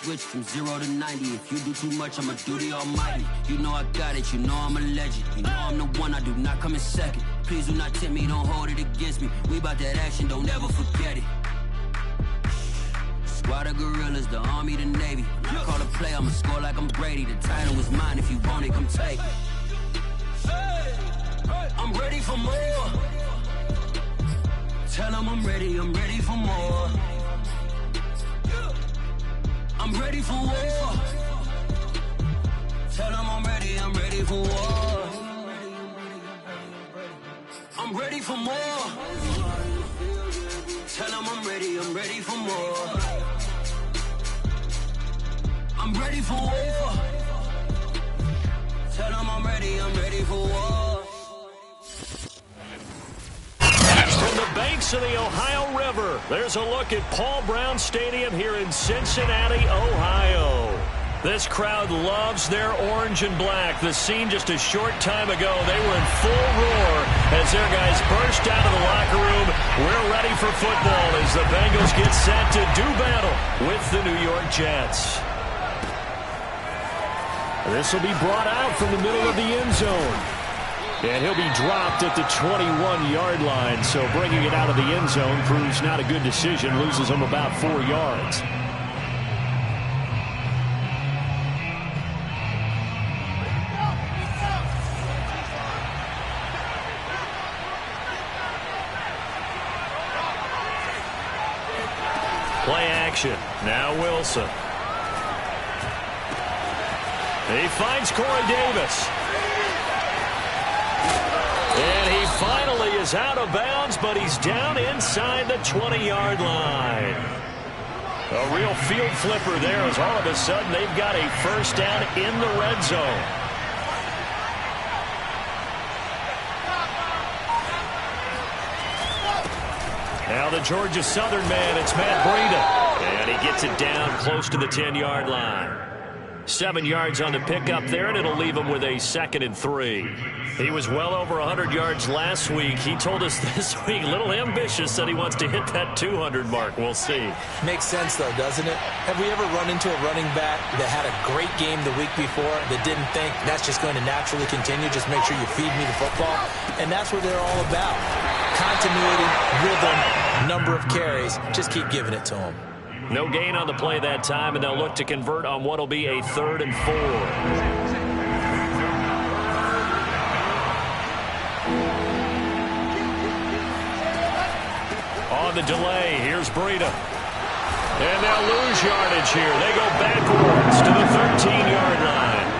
switch from 0 to 90. If you do too much, I'ma do the almighty. You know I got it, you know I'm a legend. You know I'm the one, I do not come in second. Please do not tempt me, don't hold it against me. We bout that action, don't ever forget it. Squad of gorillas, the army, the navy. When I call a play, I'ma score like I'm Brady. The title is mine, if you want it, come take it. I'm ready for more. Tell them I'm ready for more. I'm ready for war. Tell them I'm ready for war. I'm ready for more. Tell them I'm ready for more. I'm ready for war. Tell them I'm ready for war. From the banks of the Ohio River, there's a look at Paul Brown Stadium here in Cincinnati, Ohio. This crowd loves their orange and black. The scene just a short time ago, they were in full roar as their guys burst out of the locker room. We're ready for football as the Bengals get set to do battle with the New York Jets. This will be brought out from the middle of the end zone. And he'll be dropped at the 21-yard line, so bringing it out of the end zone proves not a good decision, loses him about 4 yards. Play action. Now Wilson. He finds Corey Davis. And he finally is out of bounds, but he's down inside the 20-yard line. A real field flipper there as all of a sudden they've got a first down in the red zone. Now the Georgia Southern man, it's Matt Breida. And he gets it down close to the 10-yard line. 7 yards on the pickup there, and it'll leave him with a 2nd and 3. He was well over 100 yards last week. He told us this week, a little ambitious, said he wants to hit that 200 mark. We'll see. Makes sense, though, doesn't it? Have we ever run into a running back that had a great game the week before that didn't think that's just going to naturally continue? Just make sure you feed me the football. And that's what they're all about. Continuity, rhythm, number of carries. Just keep giving it to them. No gain on the play that time, and they'll look to convert on what will be a 3rd and 4. On the delay, here's Breida. And they'll lose yardage here. They go backwards to the 13-yard line.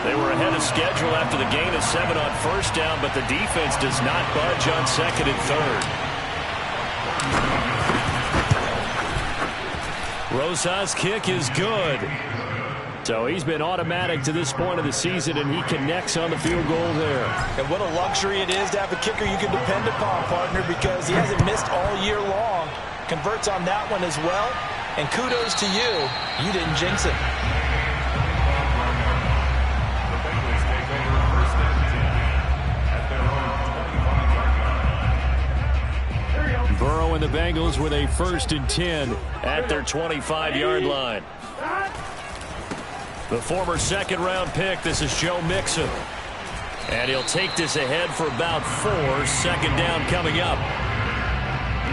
They were ahead of schedule after the gain of 7 on first down, but the defense does not budge on 2nd and 3rd. Rosas' kick is good. So he's been automatic to this point of the season, and he connects on the field goal there. And what a luxury it is to have a kicker you can depend upon, partner, because he hasn't missed all year long. Converts on that one as well. And kudos to you. You didn't jinx it. Burrow and the Bengals with a 1st and 10 at their 25-yard line. The former 2nd-round pick, this is Joe Mixon. And he'll take this ahead for about 4. 2nd down coming up.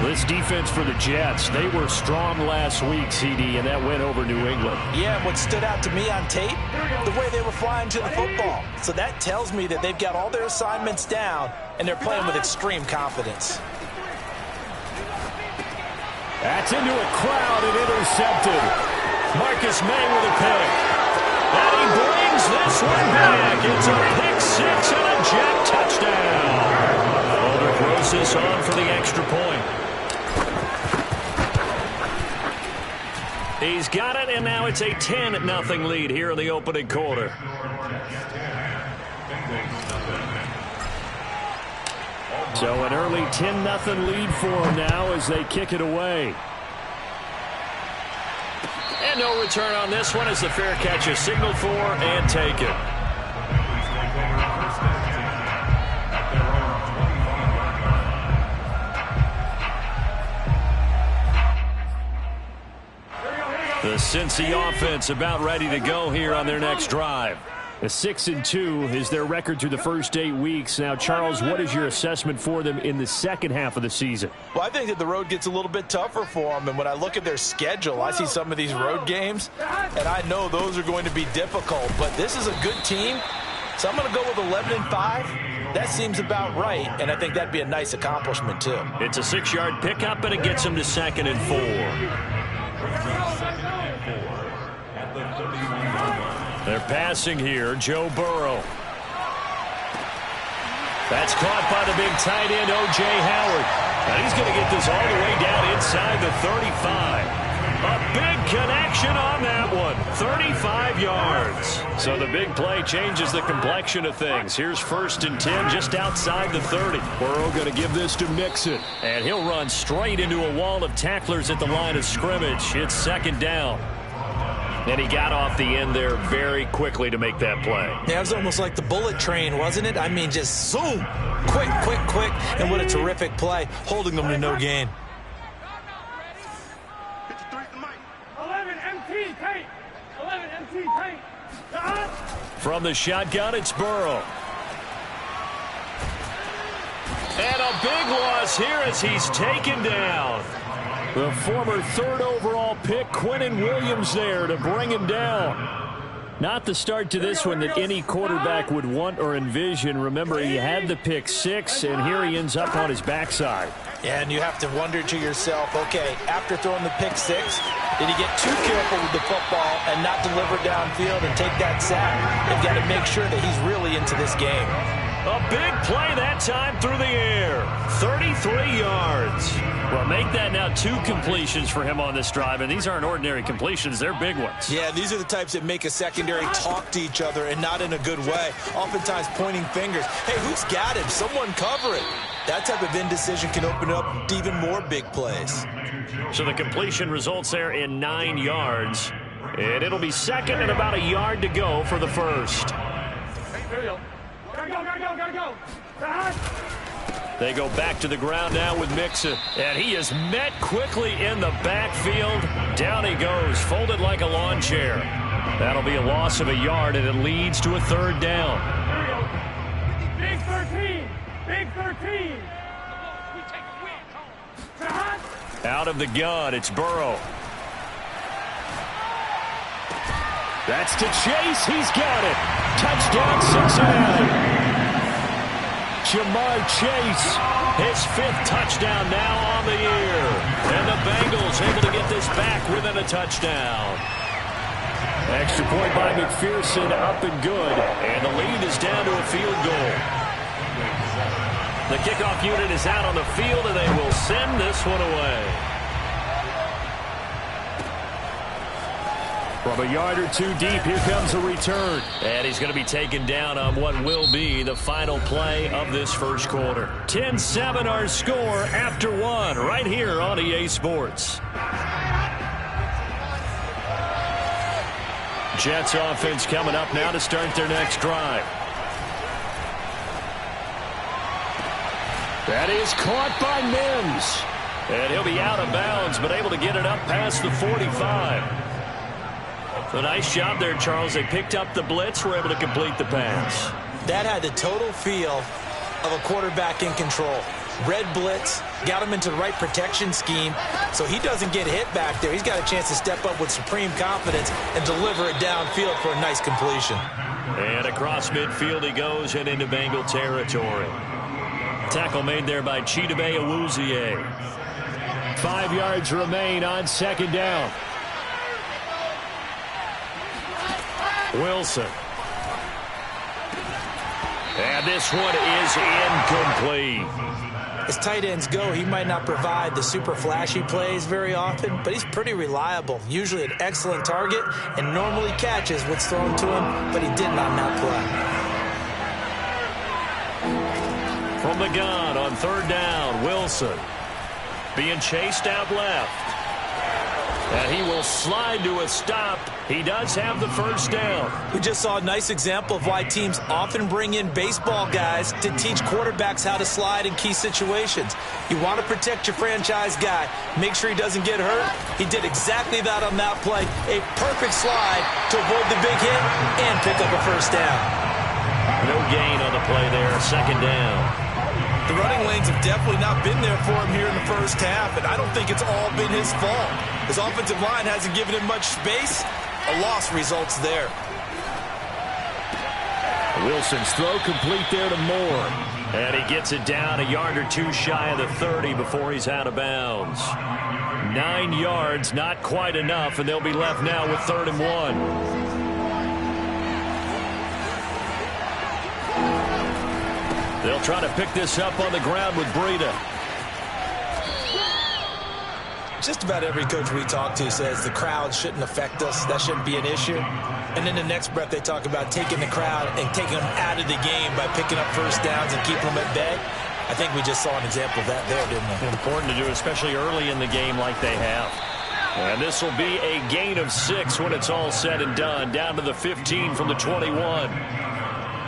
This defense for the Jets, they were strong last week, CD, and that went over New England. Yeah, and what stood out to me on tape, the way they were flying to the football. So that tells me that they've got all their assignments down, and they're playing with extreme confidence. That's into a crowd and intercepted. Marcus May with a pick. And he brings this one back. It's a pick-6 and a Jet touchdown. Ulrich Rosas on for the extra point. He's got it, and now it's a 10-0 lead here in the opening quarter. So an early 10-0 lead for them now as they kick it away. And no return on this one as the fair catch is signaled for and taken. The Cincy offense about ready to go here on their next drive. A 6-2 is their record through the first 8 weeks. Now, Charles, what is your assessment for them in the second half of the season? Well, I think that the road gets a little bit tougher for them. And when I look at their schedule, I see some of these road games, and I know those are going to be difficult. But this is a good team, so I'm going to go with 11-5. That seems about right, and I think that'd be a nice accomplishment, too. It's a 6-yard pickup, and it gets them to 2nd and 4. They're passing here, Joe Burrow. That's caught by the big tight end, O.J. Howard. And he's going to get this all the way down inside the 35. A big connection on that one. 35 yards. So the big play changes the complexion of things. Here's 1st and 10 just outside the 30. Burrow going to give this to Mixon. And he'll run straight into a wall of tacklers at the line of scrimmage. It's 2nd down. And he got off the end there very quickly to make that play. Yeah, it was almost like the bullet train, wasn't it? I mean, just zoom. Quick, quick, quick. And what a terrific play, holding them to no gain. 11 MT tape. 11 MT tape. From the shotgun, it's Burrow. And a big loss here as he's taken down. The former 3rd overall pick, Quinnen Williams, there to bring him down. Not the start to this one that any quarterback would want or envision. Remember, he had the pick 6, and here he ends up on his backside. Yeah, and you have to wonder to yourself, okay, after throwing the pick 6, did he get too careful with the football and not deliver downfield and take that sack? They've got to make sure that he's really into this game. A big play that time through the air. 33 yards. Well, make that now 2 completions for him on this drive, and these aren't ordinary completions. They're big ones. Yeah, these are the types that make a secondary talk to each other and not in a good way. Oftentimes pointing fingers. Hey, who's got him? Someone cover it. That type of indecision can open up to even more big plays. So the completion results there in 9 yards. And it'll be 2nd and about a yard to go for the 1st. There you go. Gotta go. They go back to the ground now with Mixon. And he is met quickly in the backfield. Down he goes, folded like a lawn chair. That'll be a loss of a yard, and it leads to a 3rd down. Big 13. Big 13. Out of the gun, it's Burrow. That's to Chase. He's got it. Touchdown, Cincinnati. Jamar Chase, his 5th touchdown now on the year. And the Bengals able to get this back within a touchdown. Extra point by McPherson, up and good. And the lead is down to a field goal. The kickoff unit is out on the field, and they will send this one away. From a yard or 2 deep, here comes a return. And he's going to be taken down on what will be the final play of this first quarter. 10-7 our score after 1 right here on EA Sports. Jets offense coming up now to start their next drive. That is caught by Mims. And he'll be out of bounds, but able to get it up past the 45. A nice job there, Charles. They picked up the blitz, were able to complete the pass. That had the total feel of a quarterback in control. Red blitz, got him into the right protection scheme, so he doesn't get hit back there. He's got a chance to step up with supreme confidence and deliver it downfield for a nice completion. And across midfield he goes and into Bengal territory. Tackle made there by Chidobe Awuzie. 5 yards remain on 2nd down. Wilson. And this one is incomplete. As tight ends go, he might not provide the super flashy plays very often, but he's pretty reliable. Usually an excellent target and normally catches what's thrown to him, but he didn't on that play. From the gun on 3rd down, Wilson. Being chased out left. And he will slide to a stop. He does have the first down. We just saw a nice example of why teams often bring in baseball guys to teach quarterbacks how to slide in key situations. You want to protect your franchise guy. Make sure he doesn't get hurt. He did exactly that on that play. A perfect slide to avoid the big hit and pick up a first down. No gain on the play there. Second down. The running lanes have definitely not been there for him here in the first half, and I don't think it's all been his fault. His offensive line hasn't given him much space. A loss results there. Wilson's throw complete there to Moore. And he gets it down a yard or two shy of the 30 before he's out of bounds. 9 yards, not quite enough, and they'll be left now with 3rd and 1. They'll try to pick this up on the ground with Breida. Just about every coach we talk to says the crowd shouldn't affect us. That shouldn't be an issue. And in the next breath, they talk about taking the crowd and taking them out of the game by picking up first downs and keeping them at bay. I think we just saw an example of that there, didn't we? Important to do, especially early in the game like they have. And this will be a gain of 6 when it's all said and done. Down to the 15 from the 21.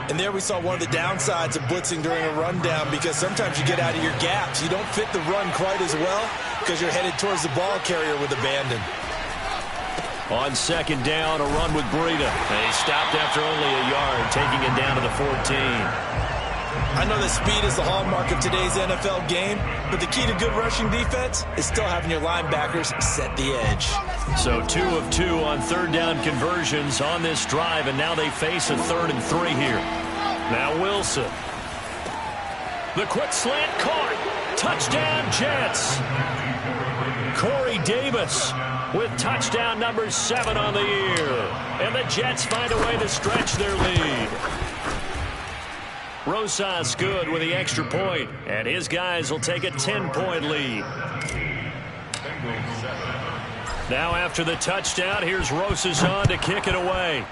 And there we saw one of the downsides of blitzing during a rundown, because sometimes you get out of your gaps. You don't fit the run quite as well because you're headed towards the ball carrier with abandon. On second down, a run with Breida. And he stopped after only a yard, taking it down to the 14. I know that speed is the hallmark of today's NFL game, but the key to good rushing defense is still having your linebackers set the edge. So 2 of 2 on 3rd down conversions on this drive, and now they face a 3rd and 3 here. Now Wilson. The quick slant caught. Touchdown Jets. Corey Davis with touchdown number 7 on the year. And the Jets find a way to stretch their lead. Rosas good with the extra point, and his guys will take a 10-point lead. Now after the touchdown, here's Rosas on to kick it away.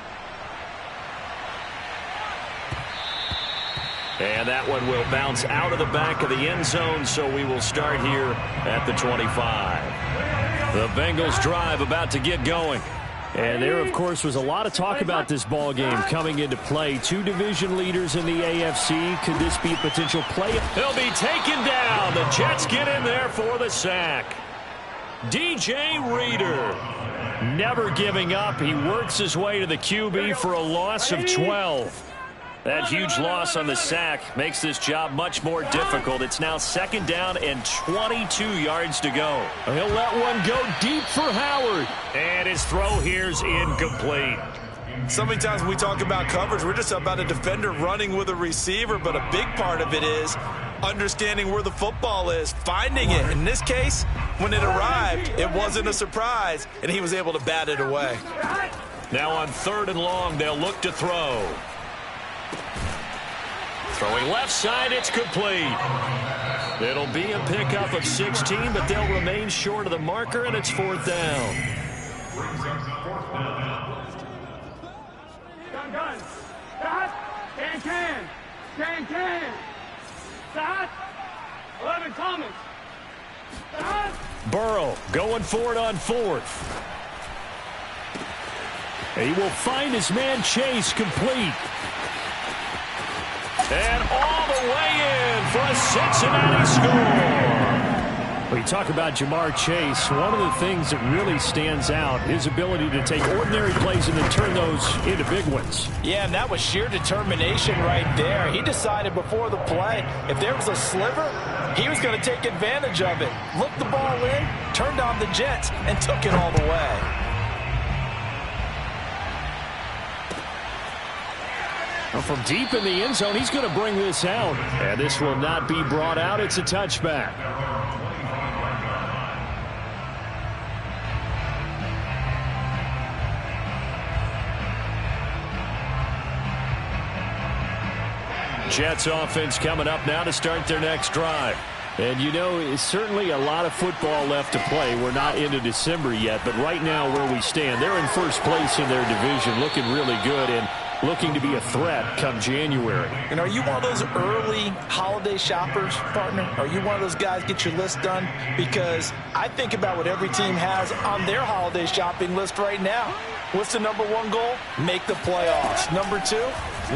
And that one will bounce out of the back of the end zone, so we will start here at the 25. The Bengals drive about to get going. And there, of course, was a lot of talk about this ball game coming into play. 2 division leaders in the AFC. Could this be a potential play? He'll be taken down. The Jets get in there for the sack. DJ Reader, never giving up. He works his way to the QB for a loss of 12. That huge loss on the sack makes this job much more difficult. It's now 2nd down and 22 yards to go. He'll let one go deep for Howard. And his throw here's incomplete. So many times when we talk about coverage, we're just about a defender running with a receiver, but a big part of it is understanding where the football is, finding it. In this case, when it arrived, it wasn't a surprise, and he was able to bat it away. Now on 3rd and long, they'll look to throw. Throwing left side, it's complete. It'll be a pickup of 16, but they'll remain short of the marker, and it's 4th down. Gun. Stop. Can. Stop. 11 Thomas. Stop. Burrow going for it on 4th. He will find his man Chase complete. And all the way in for a Cincinnati score. When you talk about Jamar Chase, one of the things that really stands out, his ability to take ordinary plays and then turn those into big ones. Yeah, and that was sheer determination right there. He decided before the play, if there was a sliver, he was going to take advantage of it. Looked the ball in, turned on the Jets, and took it all the way. From deep in the end zone, he's going to bring this out. And this will not be brought out. It's a touchback. Jets offense coming up now to start their next drive. And, you know, it's certainly a lot of football left to play. We're not into December yet, but right now where we stand, they're in first place in their division, looking really good and looking to be a threat come January. And are you one of those early holiday shoppers, partner? Are you one of those guys get your list done? Because I think about what every team has on their holiday shopping list right now. What's the number one goal? Make the playoffs. Number two,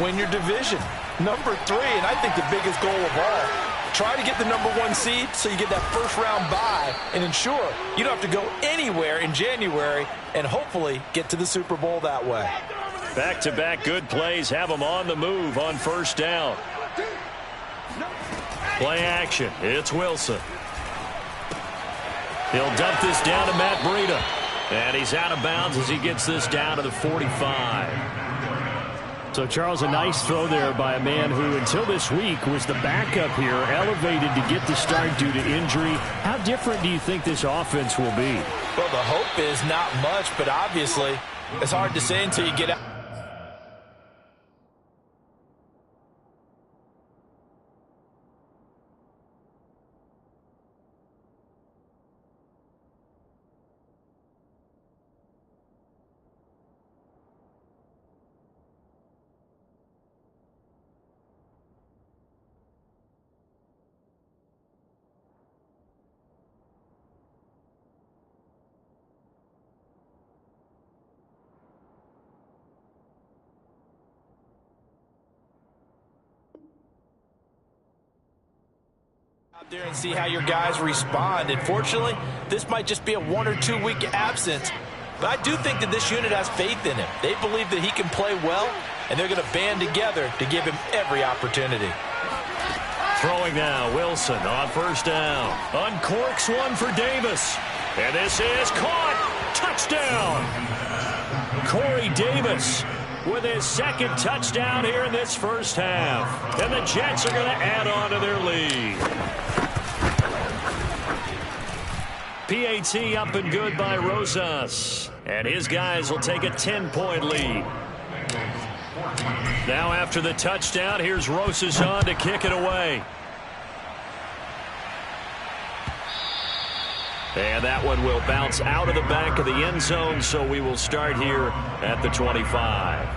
win your division. Number three, and I think the biggest goal of all, try to get the number one seed so you get that first round bye and ensure you don't have to go anywhere in January and hopefully get to the Super Bowl that way. Back-to-back good plays have them on the move on first down. Play action. It's Wilson. He'll dump this down to Matt Breida. And he's out of bounds as he gets this down to the 45. So, Charles, a nice throw there by a man who, until this week, was the backup here, elevated to get the start due to injury. How different do you think this offense will be? Well, the hope is not much, but obviously it's hard to say until you get out. Out there and see how your guys respond. Unfortunately, this might just be a 1 or 2 week absence, but I do think that this unit has faith in him. They believe that he can play well, and they're going to band together to give him every opportunity. Throwing now, Wilson on first down. Uncorks one for Davis. And this is caught. Touchdown. Corey Davis with his second touchdown here in this first half. And the Jets are going to add on to their lead. PAT up and good by Rosas. And his guys will take a 10-point lead. Now after the touchdown, here's Rosas on to kick it away. And that one will bounce out of the back of the end zone, so we will start here at the 25.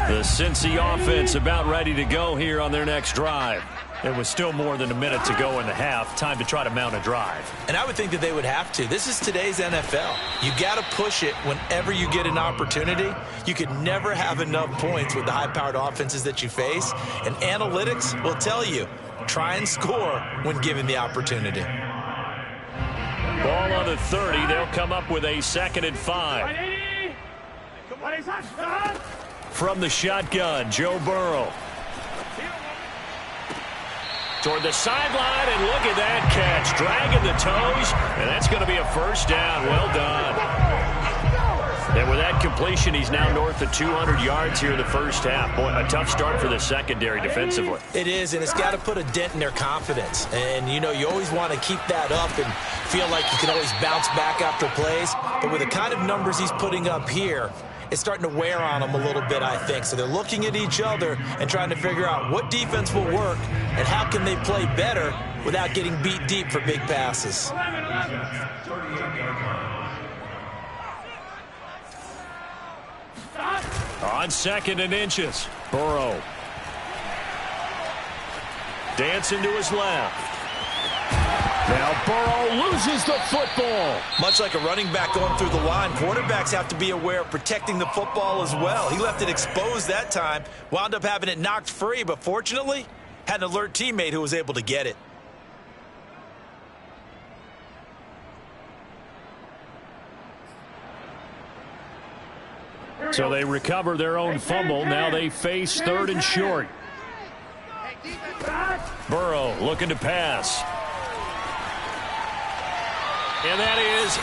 The Cincy offense about ready to go here on their next drive. There was still more than a minute to go in the half. Time to try to mount a drive. And I would think that they would have to. This is today's NFL. You got to push it whenever you get an opportunity. You could never have enough points with the high-powered offenses that you face. And analytics will tell you, try and score when given the opportunity. Ball on the 30. They'll come up with a 2nd and 5. From the shotgun, Joe Burrow. Toward the sideline, and look at that catch. Dragging the toes, and that's going to be a first down. Well done. And with that completion, he's now north of 200 yards here in the first half. Boy, a tough start for the secondary defensively. It is, and it's got to put a dent in their confidence. And, you know, you always want to keep that up and feel like you can always bounce back after plays. But with the kind of numbers he's putting up here, it's starting to wear on them a little bit, I think. So they're looking at each other and trying to figure out what defense will work and how can they play better without getting beat deep for big passes. On 2nd and inches, Burrow. Dancing to his left. Now Burrow loses the football. Much like a running back going through the line, quarterbacks have to be aware of protecting the football as well. He left it exposed that time, wound up having it knocked free, but fortunately, had an alert teammate who was able to get it. So they recover their own fumble. Now they face 3rd and short. Burrow looking to pass. And that is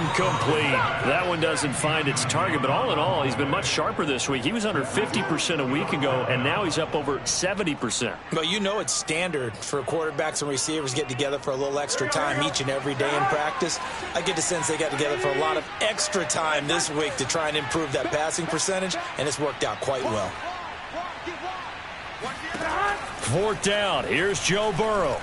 incomplete. That one doesn't find its target, but all in all, he's been much sharper this week. He was under 50% a week ago, and now he's up over 70%. Well, you know it's standard for quarterbacks and receivers get together for a little extra time each and every day in practice. I get the sense they got together for a lot of extra time this week to try and improve that passing percentage, and it's worked out quite well. 4th down. Here's Joe Burrow.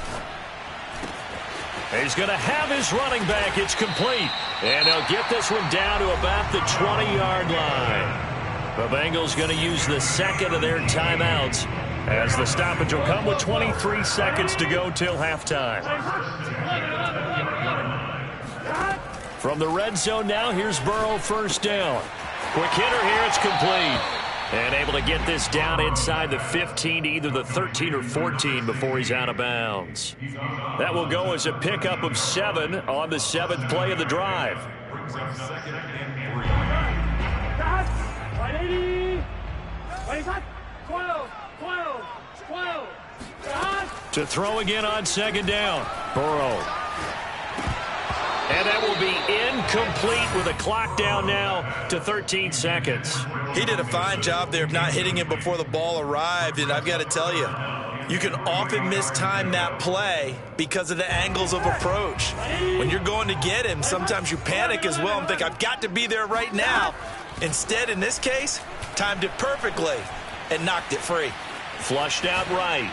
He's going to have his running back. It's complete. And they'll get this one down to about the 20-yard line. The Bengals going to use the second of their timeouts as the stoppage will come with 23 seconds to go till halftime. From the red zone now, here's Burrow, 1st down. Quick hitter here, it's complete. And able to get this down inside the 15 to either the 13 or 14 before he's out of bounds. That will go as a pickup of 7 on the 7th play of the drive. To throw again on 2nd down. Burrow. And that will be incomplete with a clock down now to 13 seconds. He did a fine job there of not hitting him before the ball arrived, and I've got to tell you, you can often mistime that play because of the angles of approach. When you're going to get him, sometimes you panic as well and think, I've got to be there right now. Instead, in this case, timed it perfectly and knocked it free. Flushed out right.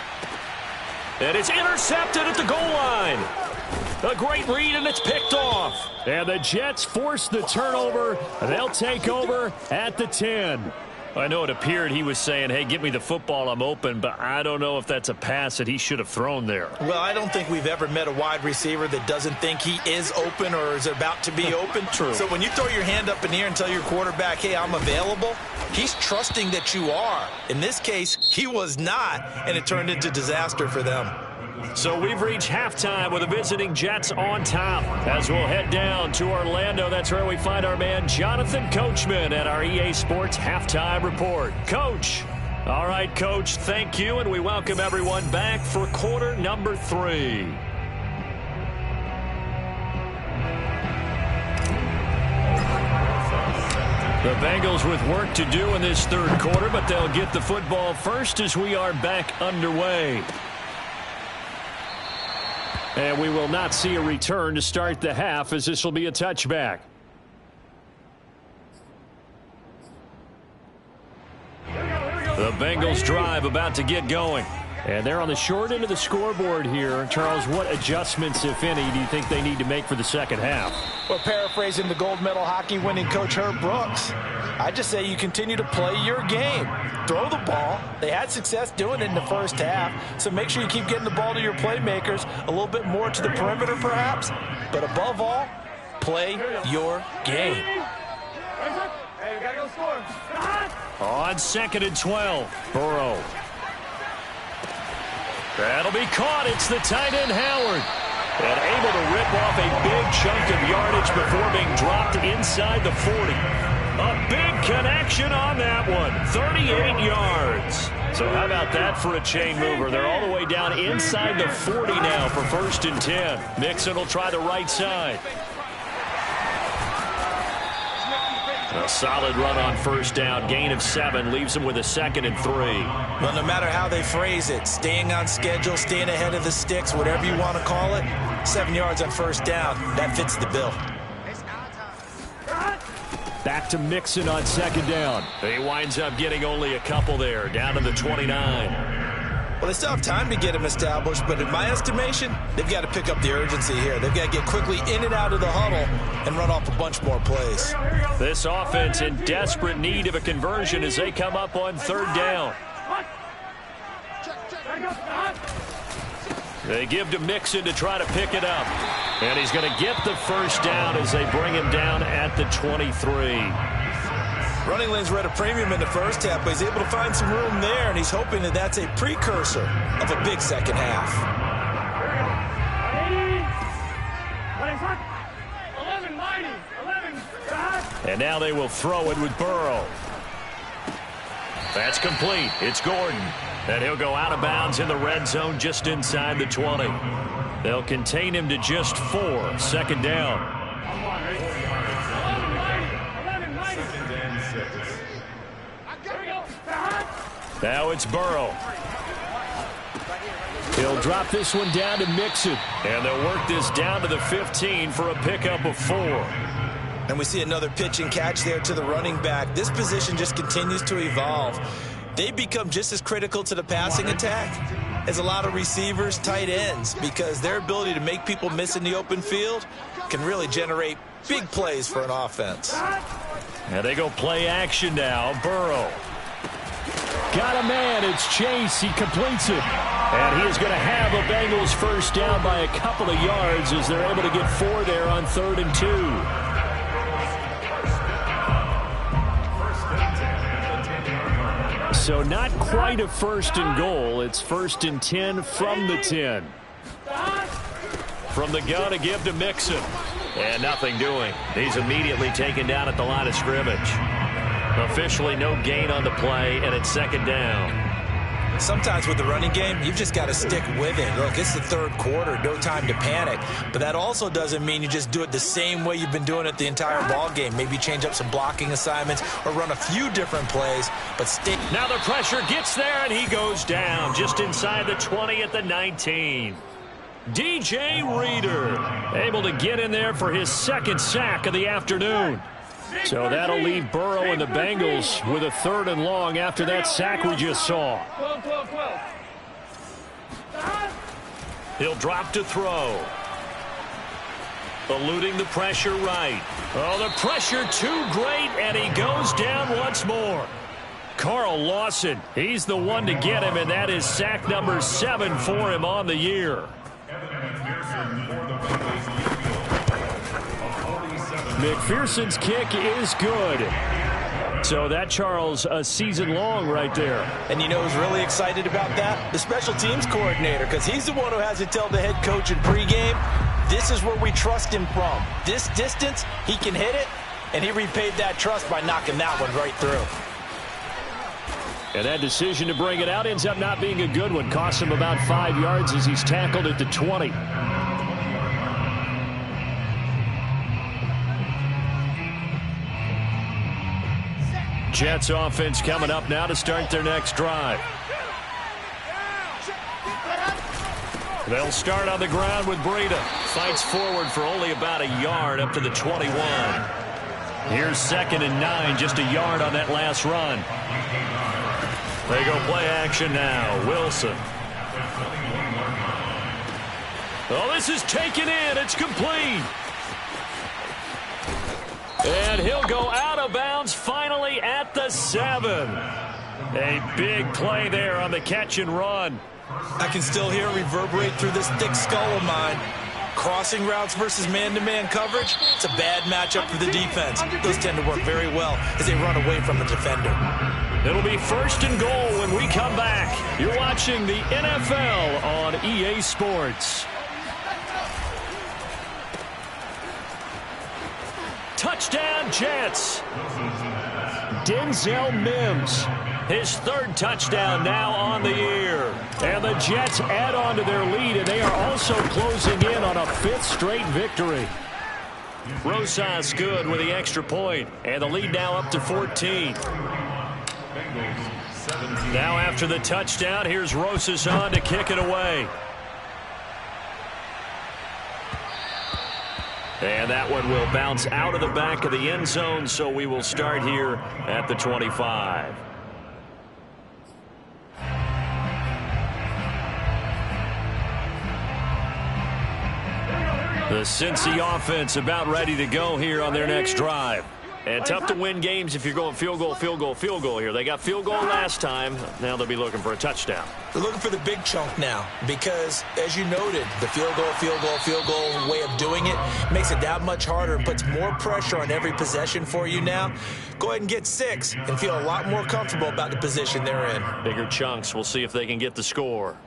And it's intercepted at the goal line. A great read, and it's picked off. And the Jets force the turnover. They'll take over at the 10. I know it appeared he was saying, hey, give me the football, I'm open, but I don't know if that's a pass that he should have thrown there. Well, I don't think we've ever met a wide receiver that doesn't think he is open or is about to be open. True. So when you throw your hand up in the air and tell your quarterback, hey, I'm available, he's trusting that you are. In this case, he was not, and it turned into disaster for them. So we've reached halftime with the visiting Jets on top. As we'll head down to Orlando, that's where we find our man Jonathan Coachman at our EA Sports Halftime Report. Coach. All right, Coach, thank you, and we welcome everyone back for quarter number 3. The Bengals with work to do in this 3rd quarter, but they'll get the football first as we are back underway. And we will not see a return to start the half, as this will be a touchback. The Bengals drive about to get going. And they're on the short end of the scoreboard here. Charles, what adjustments, if any, do you think they need to make for the second half? Well, paraphrasing the gold medal hockey winning coach Herb Brooks, I just say you continue to play your game. Throw the ball. They had success doing it in the first half, so make sure you keep getting the ball to your playmakers, a little bit more to the perimeter perhaps, but above all, play your game. Hey, we gotta go score. On 2nd and 12, Burrow. That'll be caught. It's the tight end, Howard. And able to rip off a big chunk of yardage before being dropped inside the 40. A big connection on that one. 38 yards. So how about that for a chain mover? They're all the way down inside the 40 now for 1st and 10. Mixon will try the right side. A solid run on 1st down. Gain of 7 leaves them with a 2nd and 3. Well, no matter how they phrase it, staying on schedule, staying ahead of the sticks, whatever you want to call it, 7 yards on 1st down, that fits the bill. Back to Mixon on 2nd down. He winds up getting only a couple there, down to the 29. Well, they still have time to get him established, but in my estimation, they've got to pick up the urgency here. They've got to get quickly in and out of the huddle and run off a bunch more plays. This offense in desperate need of a conversion as they come up on 3rd down. They give to Mixon to try to pick it up. And he's going to get the 1st down as they bring him down at the 23. Running lanes were at a premium in the first half, but he's able to find some room there, and he's hoping that that's a precursor of a big second half. And now they will throw it with Burrow. That's complete. It's Gordon. And he'll go out of bounds in the red zone just inside the 20. They'll contain him to just 4. 2nd down. Now it's Burrow. He'll drop this one down to Mixon. And they'll work this down to the 15 for a pickup of 4. And we see another pitch and catch there to the running back. This position just continues to evolve. They become just as critical to the passing attack is a lot of receivers, tight ends, because their ability to make people miss in the open field can really generate big plays for an offense. And they go play action now. Burrow. Got a man. It's Chase. He completes it. And he is going to have a Bengals first down by a couple of yards as they're able to get 4 there on 3rd and 2. So not quite a 1st and goal. It's 1st and 10 from the 10. From the gun to give to Mixon. And nothing doing. He's immediately taken down at the line of scrimmage. Officially no gain on the play, and it's 2nd down. Sometimes with the running game, you've just got to stick with it. Look, it's the 3rd quarter, no time to panic. But that also doesn't mean you just do it the same way you've been doing it the entire ball game. Maybe change up some blocking assignments or run a few different plays, but stick. Now the pressure gets there, and he goes down just inside the 20 at the 19. DJ Reader able to get in there for his 2nd sack of the afternoon. So that'll leave Burrow and the Bengals with a 3rd and long after that sack we just saw. He'll drop to throw. Eluding the pressure right. Oh, the pressure too great, and he goes down once more. Carl Lawson, he's the one to get him, and that is sack number 7 for him on the year. McPherson's kick is good. So that, Charles, a season long right there. And you know who's really excited about that? The special teams coordinator, because he's the one who has to tell the head coach in pregame, this is where we trust him from. This distance, he can hit it, and he repaid that trust by knocking that one right through. And that decision to bring it out ends up not being a good one. Costs him about 5 yards as he's tackled at the 20. Jets offense coming up now to start their next drive. They'll start on the ground with Breida. Fights forward for only about a yard up to the 21. Here's 2nd and 9, just a yard on that last run. They go play action now. Wilson. Oh, this is taken in. It's complete. And he'll go out of bounds finally at the 7. A big play there on the catch and run. I can still hear it reverberate through this thick skull of mine. Crossing routes versus man-to-man coverage, it's a bad matchup for the defense. Those tend to work very well as they run away from the defender. It'll be 1st and goal when we come back. You're watching the NFL on EA Sports. Touchdown, Jets. Denzel Mims, his 3rd touchdown now on the year. And the Jets add on to their lead, and they are also closing in on a 5th straight victory. Rosas good with the extra point, and the lead now up to 14. Now after the touchdown, here's Rosas on to kick it away. And that one will bounce out of the back of the end zone, so we will start here at the 25. The Cincy offense about ready to go here on their next drive. And tough to win games if you're going field goal, field goal, field goal here. They got field goal last time. Now they'll be looking for a touchdown. They're looking for the big chunk now because, as you noted, the field goal, field goal, field goal way of doing it makes it that much harder and puts more pressure on every possession for you now. Go ahead and get 6 and feel a lot more comfortable about the position they're in. Bigger chunks. We'll see if they can get the score.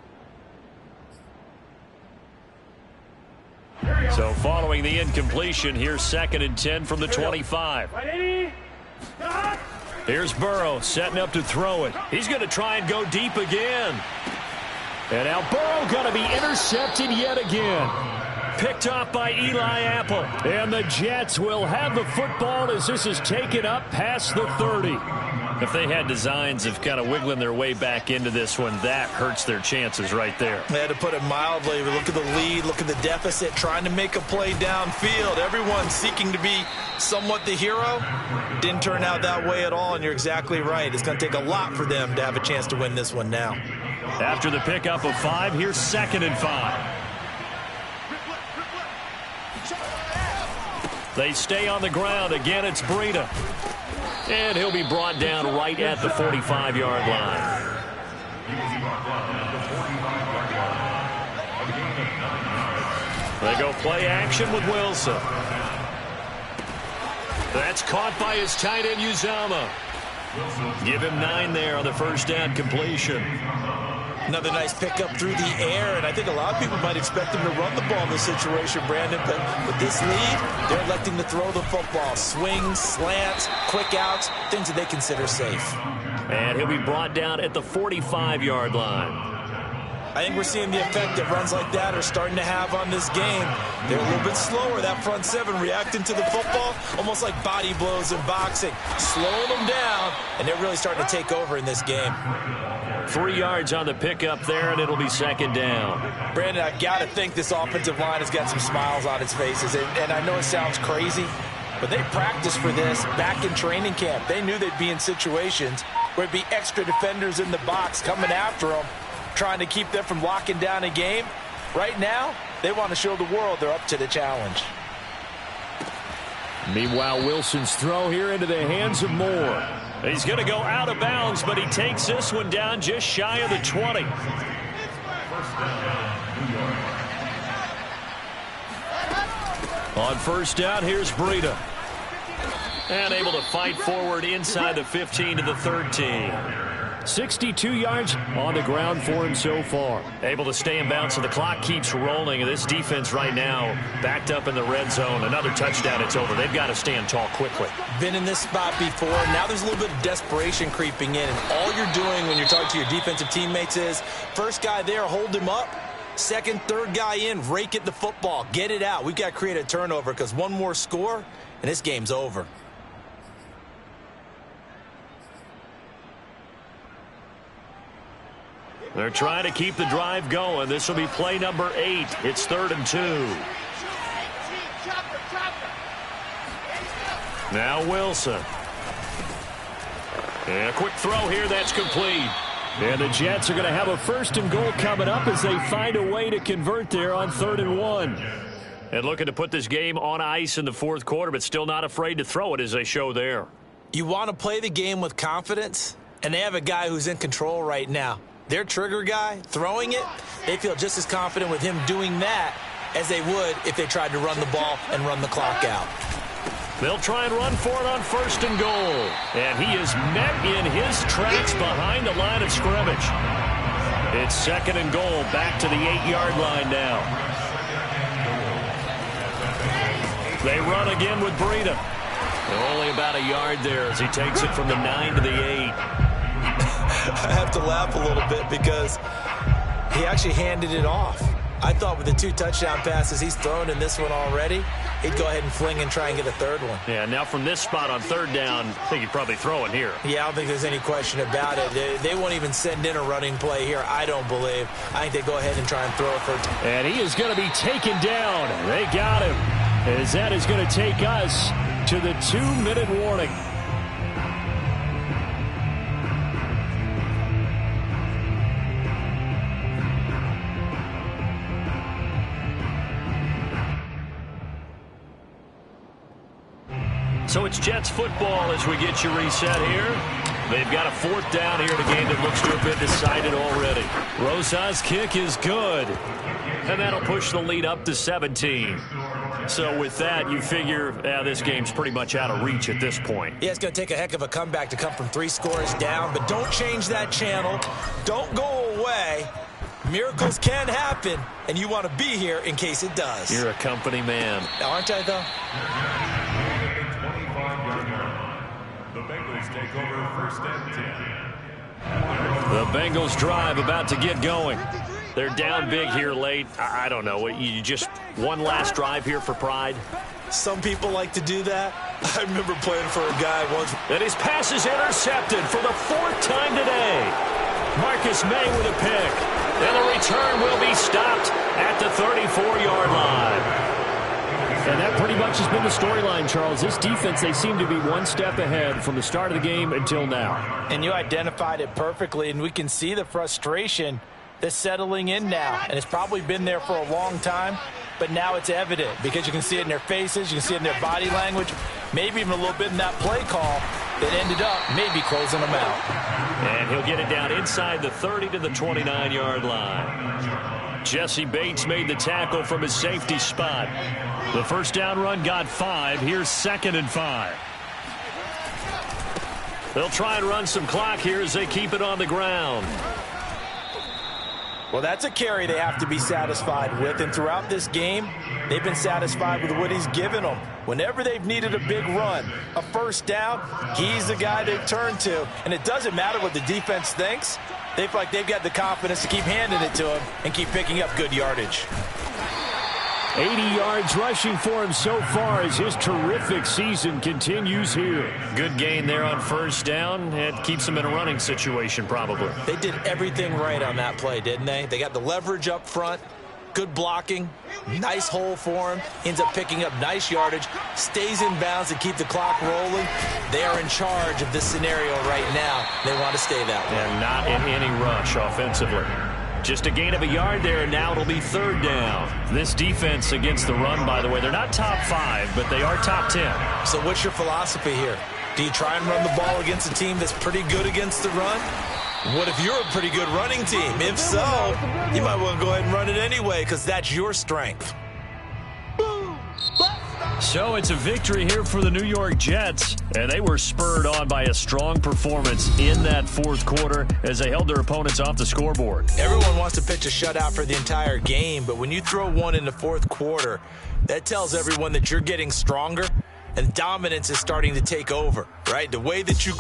So following the incompletion, here's 2nd and 10 from the 25. Here's Burrow setting up to throw it. He's going to try and go deep again. And now Burrow going to be intercepted yet again. Picked off by Eli Apple. And the Jets will have the football as this is taken up past the 30. If they had designs of kind of wiggling their way back into this one, that hurts their chances right there. They had to put it mildly. Look at the lead, look at the deficit, trying to make a play downfield. Everyone seeking to be somewhat the hero. Didn't turn out that way at all, and you're exactly right. It's going to take a lot for them to have a chance to win this one now. After the pickup of 5, here's 2nd and 5. They stay on the ground. Again, it's Breida. And he'll be brought down right at the 45-yard line. They go play action with Wilson. That's caught by his tight end, Uzama. Give him 9 there on the first down completion. Another nice pickup through the air, and I think a lot of people might expect him to run the ball in this situation, Brandon, but with this lead, they're electing to throw the football. Swings, slants, quick outs, things that they consider safe. And he'll be brought down at the 45-yard line. I think we're seeing the effect that runs like that are starting to have on this game. They're a little bit slower, that front seven, reacting to the football, almost like body blows in boxing, slowing them down, and they're really starting to take over in this game. 3 yards on the pickup there, and it'll be 2nd down. Brandon, I've got to think this offensive line has got some smiles on its faces, and I know it sounds crazy, but they practiced for this back in training camp. They knew they'd be in situations where it'd be extra defenders in the box coming after them, trying to keep them from locking down a game. Right now, they want to show the world they're up to the challenge. Meanwhile, Wilson's throw here into the hands of Moore. He's going to go out of bounds, but he takes this one down just shy of the 20. On first down, here's Breida. And able to fight forward inside the 15 to the 13. 62 yards on the ground for him so far. Able to stay in bounds, so the clock keeps rolling. And this defense right now backed up in the red zone. Another touchdown, it's over. They've got to stand tall quickly. Been in this spot before. Now there's a little bit of desperation creeping in. And all you're doing when you're talking to your defensive teammates is, first guy there, hold him up. Second, third guy in, rake at the football. Get it out. We've got to create a turnover because one more score, and this game's over. They're trying to keep the drive going. This will be play number 8. It's 3rd and 2. Now Wilson. And a quick throw here. That's complete. And the Jets are going to have a 1st and goal coming up as they find a way to convert there on 3rd and 1. And looking to put this game on ice in the 4th quarter, but still not afraid to throw it as they show there. You want to play the game with confidence, and they have a guy who's in control right now. Their trigger guy, throwing it, they feel just as confident with him doing that as they would if they tried to run the ball and run the clock out. They'll try and run for it on 1st and goal. And he is met in his tracks behind the line of scrimmage. It's 2nd and goal, back to the 8-yard line now. They run again with Breida. Only about a yard there as he takes it from the 9 to the 8. I have to laugh a little bit because he actually handed it off. I thought with the 2 touchdown passes he's thrown in this one already, he'd go ahead and fling and try and get a 3rd one. Yeah, now from this spot on 3rd down, I think he'd probably throw it here. Yeah, I don't think there's any question about it. They won't even send in a running play here, I don't believe. I think they go ahead and try and throw it for... And he is going to be taken down. They got him. As that is going to take us to the 2-minute warning. So it's Jets football as we get you reset here. They've got a 4th down here in a game that looks to have been decided already. Rosa's kick is good. And that'll push the lead up to 17. So with that, you figure this game's pretty much out of reach at this point. Yeah, it's going to take a heck of a comeback to come from 3 scores down. But don't change that channel. Don't go away. Miracles can happen, and you want to be here in case it does. You're a company man. Aren't I, though? The Bengals take over 1st and 10. The Bengals drive about to get going. They're down big here late. I don't know. You just one last drive here for pride? Some people like to do that. I remember playing for a guy once. And his pass is intercepted for the 4th time today. Marcus May with a pick. And the return will be stopped at the 34-yard line. And that pretty much has been the storyline, Charles. This defense, they seem to be one step ahead from the start of the game until now. And you identified it perfectly, and we can see the frustration that's settling in now. And it's probably been there for a long time, but now it's evident because you can see it in their faces, you can see it in their body language, maybe even a little bit in that play call that ended up maybe closing them out. And he'll get it down inside the 30 to the 29-yard line. Jesse Bates made the tackle from his safety spot. The first down run got 5. Here's 2nd and 5. They'll try and run some clock here as they keep it on the ground. Well, that's a carry they have to be satisfied with, and throughout this game, they've been satisfied with what he's given them. Whenever they've needed a big run, a first down, he's the guy they've turned to. And it doesn't matter what the defense thinks. They feel like they've got the confidence to keep handing it to him and keep picking up good yardage. 80 yards rushing for him so far as his terrific season continues here. Good gain there on first down. It keeps him in a running situation probably. They did everything right on that play, didn't they? They got the leverage up front, good blocking, nice hole for him, ends up picking up nice yardage, stays in bounds to keep the clock rolling. They are in charge of this scenario right now. They want to stay that way. And not in any rush offensively. Just a gain of a yard there, and now it'll be 3rd down. This defense against the run, by the way, they're not top 5, but they are top 10. So what's your philosophy here? Do you try and run the ball against a team that's pretty good against the run? What if you're a pretty good running team? If so, you might want to go ahead and run it anyway because that's your strength. So it's a victory here for the New York Jets, and they were spurred on by a strong performance in that 4th quarter as they held their opponents off the scoreboard. Everyone wants to pitch a shutout for the entire game, but when you throw one in the 4th quarter, that tells everyone that you're getting stronger and dominance is starting to take over, right? The way that you